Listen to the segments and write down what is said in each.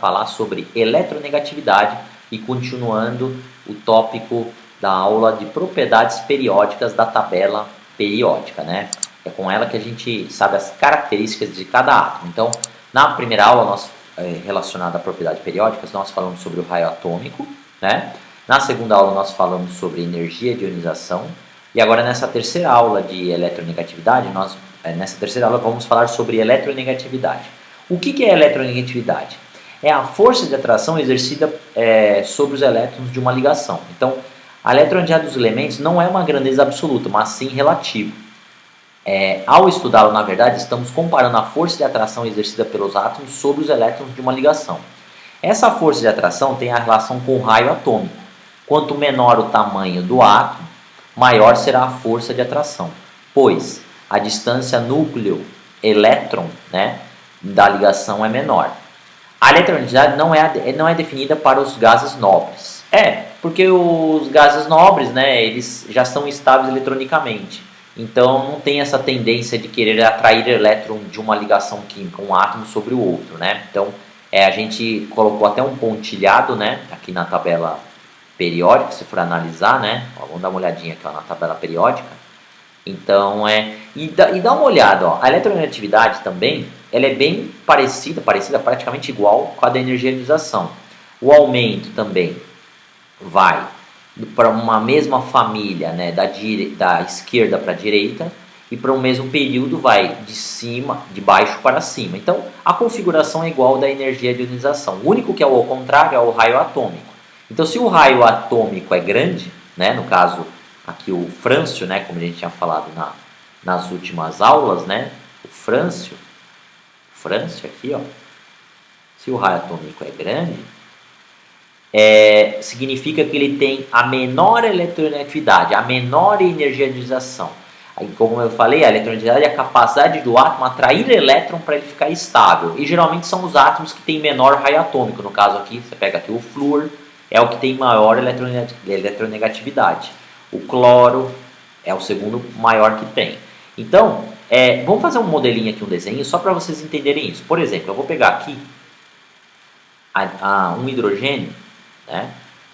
falar sobre eletronegatividade e continuando o tópico da aula de propriedades periódicas da tabela periódica, né? É com ela que a gente sabe as características de cada átomo. Então, na primeira aula relacionada a propriedades periódicas, nós falamos sobre o raio atômico, né? Na segunda aula nós falamos sobre energia de ionização e agora nessa terceira aula de eletronegatividade, nessa terceira aula vamos falar sobre eletronegatividade. O que é eletronegatividade? É a força de atração exercida sobre os elétrons de uma ligação. Então, a eletronegatividade dos elementos não é uma grandeza absoluta, mas sim relativa. Ao estudá-lo, na verdade, estamos comparando a força de atração exercida pelos átomos sobre os elétrons de uma ligação. Essa força de atração tem a relação com o raio atômico. Quanto menor o tamanho do átomo, maior será a força de atração, pois a distância núcleo-elétron, né, da ligação é menor. A eletronegatividade não é definida para os gases nobres. Porque os gases nobres, né, eles já são estáveis eletronicamente. Então não tem essa tendência de querer atrair elétron de uma ligação química, um átomo sobre o outro, né? Então a gente colocou até um pontilhado, né, aqui na tabela periódica, se for analisar, né? Ó, vamos dar uma olhadinha aqui, ó, na tabela periódica. Então e dá uma olhada, ó, a eletronegatividade também, ela é bem parecida, praticamente igual com a da energia de ionização. O aumento também vai para uma mesma família, né, da esquerda para a direita, e para o mesmo período vai de baixo para cima. Então a configuração é igual da energia de ionização. O único que é ao contrário é o raio atômico. Então se o raio atômico é grande, né, no caso aqui o frâncio, né, como a gente tinha falado nas últimas aulas, né, o frâncio aqui, ó, se o raio atômico é grande, significa que ele tem a menor eletronegatividade, a menor energia de ionização. Aí, como eu falei, a eletronegatividade é a capacidade do átomo atrair elétron para ele ficar estável. E geralmente são os átomos que têm menor raio atômico. No caso aqui, você pega aqui o flúor, é o que tem maior eletronegatividade. O cloro é o segundo maior que tem. Então, vamos fazer um modelinho aqui, um desenho, só para vocês entenderem isso. Por exemplo, eu vou pegar aqui um hidrogênio, né,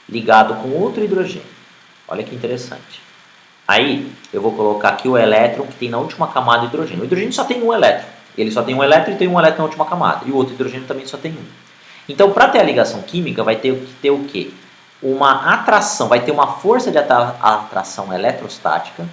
ligado com outro hidrogênio. Olha que interessante. Aí eu vou colocar aqui o elétron que tem na última camada do hidrogênio. O hidrogênio só tem um elétron. Ele só tem um elétron e tem um elétron na última camada. E o outro hidrogênio também só tem um. Então, para ter a ligação química, vai ter que ter o quê? Uma atração, vai ter uma força de atração eletrostática,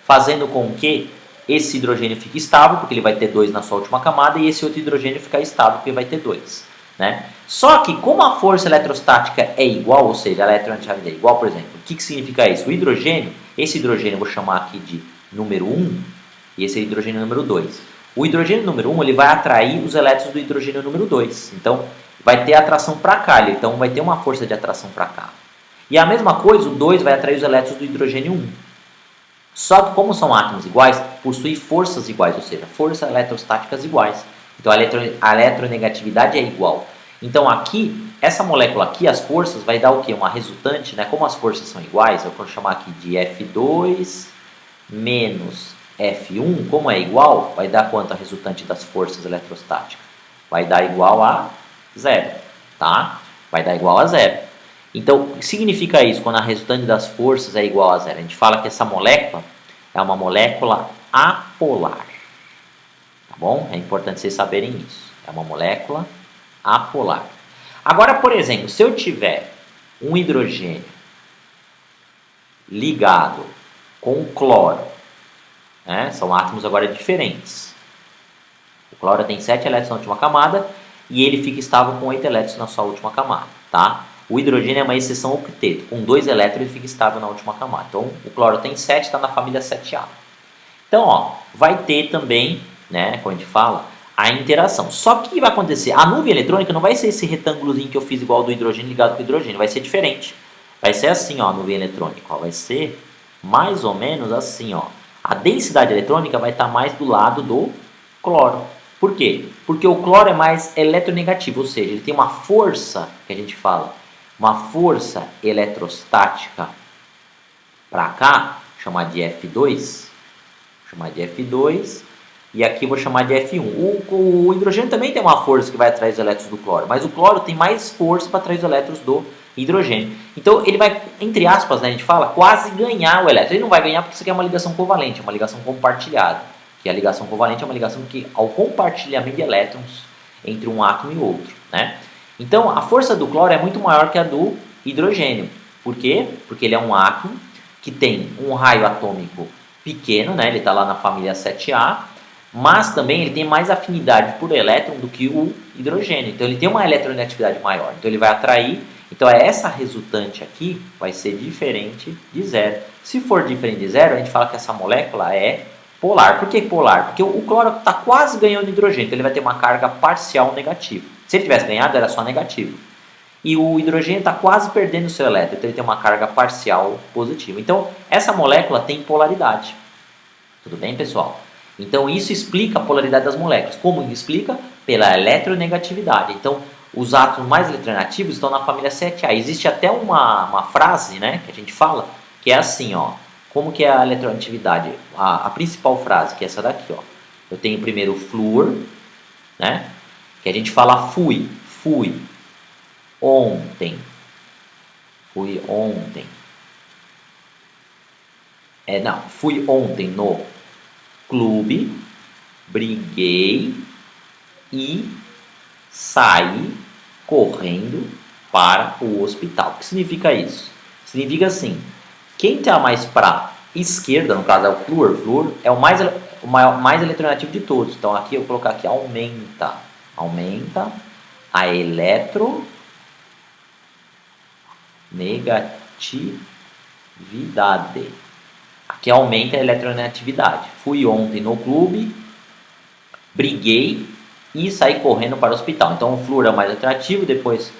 fazendo com que esse hidrogênio fique estável, porque ele vai ter 2 na sua última camada, e esse outro hidrogênio ficar estável, porque vai ter 2. Né? Só que como a força eletrostática é igual, ou seja, a eletronegatividade é igual, por exemplo, o que significa isso? O hidrogênio, esse hidrogênio eu vou chamar aqui de número 1 e esse hidrogênio número 2. O hidrogênio número 1 ele vai atrair os elétrons do hidrogênio número 2. Então vai ter atração para cá, então vai ter uma força de atração para cá. E a mesma coisa, o 2 vai atrair os elétrons do hidrogênio 1. Só que como são átomos iguais, possuem forças iguais, ou seja, forças eletrostáticas iguais. Então a eletronegatividade é igual. Então aqui, essa molécula aqui, as forças, vai dar o quê? Uma resultante, né? Como as forças são iguais, eu vou chamar aqui de F2 menos F1, como é igual, vai dar quanto a resultante das forças eletrostáticas? Vai dar igual a 0, tá? Vai dar igual a 0. Então, o que significa isso quando a resultante das forças é igual a 0? A gente fala que essa molécula é uma molécula apolar. Tá bom? É importante vocês saberem isso. É uma molécula apolar. Agora, por exemplo, se eu tiver um hidrogênio ligado com o cloro, né? São átomos agora diferentes. O cloro tem 7 elétrons na última camada e ele fica estável com 8 elétrons na sua última camada, tá? O hidrogênio é uma exceção octeto. Com 2 elétrons ele fica estável na última camada. Então, o cloro tem 7, está na família 7A. Então, ó, vai ter também, né, como a gente fala, a interação. Só que o que vai acontecer? A nuvem eletrônica não vai ser esse retângulozinho que eu fiz igual do hidrogênio ligado com o hidrogênio. Vai ser diferente. Vai ser assim, ó, a nuvem eletrônica. Ó, vai ser mais ou menos assim, ó. A densidade eletrônica vai estar mais do lado do cloro. Por quê? Porque o cloro é mais eletronegativo, ou seja, ele tem uma força, que a gente fala, uma força eletrostática para cá, chamar de F2, e aqui eu vou chamar de F1. O hidrogênio também tem uma força que vai atrair os elétrons do cloro, mas o cloro tem mais força para atrair os elétrons do hidrogênio. Então ele vai, entre aspas, né, a gente fala, quase ganhar o elétron. Ele não vai ganhar porque isso aqui é uma ligação covalente, é uma ligação compartilhada. Que a ligação covalente é uma ligação que, ao compartilhamento de elétrons entre um átomo e outro, né? Então a força do cloro é muito maior que a do hidrogênio. Por quê? Porque ele é um átomo que tem um raio atômico pequeno, né? Ele está lá na família 7A, mas também ele tem mais afinidade por elétron do que o hidrogênio. Então ele tem uma eletronegatividade maior. Então ele vai atrair. Então essa resultante aqui vai ser diferente de zero. Se for diferente de zero, a gente fala que essa molécula é polar. Por que polar? Porque o cloro está quase ganhando hidrogênio. Então ele vai ter uma carga parcial negativa. Se ele tivesse ganhado, era só negativo. E o hidrogênio está quase perdendo o seu elétron, então ele tem uma carga parcial positiva. Então, essa molécula tem polaridade. Tudo bem, pessoal? Então, isso explica a polaridade das moléculas. Como explica? Pela eletronegatividade. Então, os átomos mais eletronegativos estão na família 7A. Existe até uma frase, né, que a gente fala, que é assim, ó. Como que é a eletronegatividade? A principal frase, que é essa daqui, ó. Eu tenho primeiro o flúor, né, que a gente fala fui ontem. Fui ontem no clube, briguei e saí correndo para o hospital. O que significa isso? Significa assim, quem está mais para a esquerda, no caso é o flúor é o mais eletronegativo de todos. Então aqui eu vou colocar aqui, aumenta a eletronegatividade. Aqui aumenta a eletronegatividade. Fui ontem no clube, briguei e saí correndo para o hospital. Então o flúor é o mais eletronegativo, depois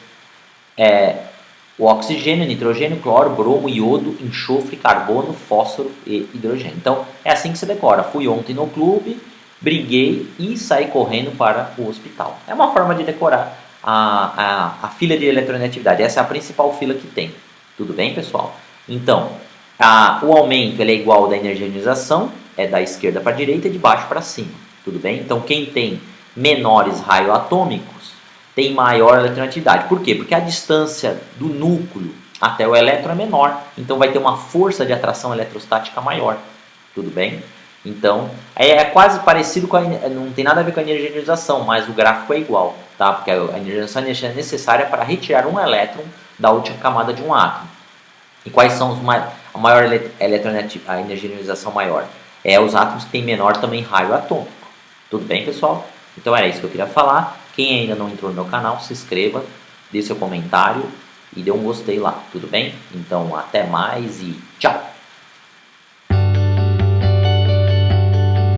o oxigênio, nitrogênio, cloro, bromo, iodo, enxofre, carbono, fósforo e hidrogênio. Então é assim que se decora. Fui ontem no clube, briguei e saí correndo para o hospital. É uma forma de decorar a fila de eletronegatividade. Essa é a principal fila que tem. Tudo bem, pessoal? Então, o aumento ele é igual ao da energia de ionização, é da esquerda para a direita e de baixo para cima. Tudo bem? Então, quem tem menores raios atômicos tem maior eletronegatividade. Por quê? Porque a distância do núcleo até o elétron é menor. Então, vai ter uma força de atração eletrostática maior. Tudo bem? Então, é quase parecido com não tem nada a ver com a energia de ionização, mas o gráfico é igual, tá? Porque a energia de ionização é a energia necessária para retirar um elétron da última camada de um átomo. E quais são a maior a energia de ionização maior? É os átomos que têm menor também raio atômico. Tudo bem, pessoal? Então era isso que eu queria falar. Quem ainda não entrou no meu canal, se inscreva, dê seu comentário e dê um gostei lá, tudo bem? Então até mais e tchau!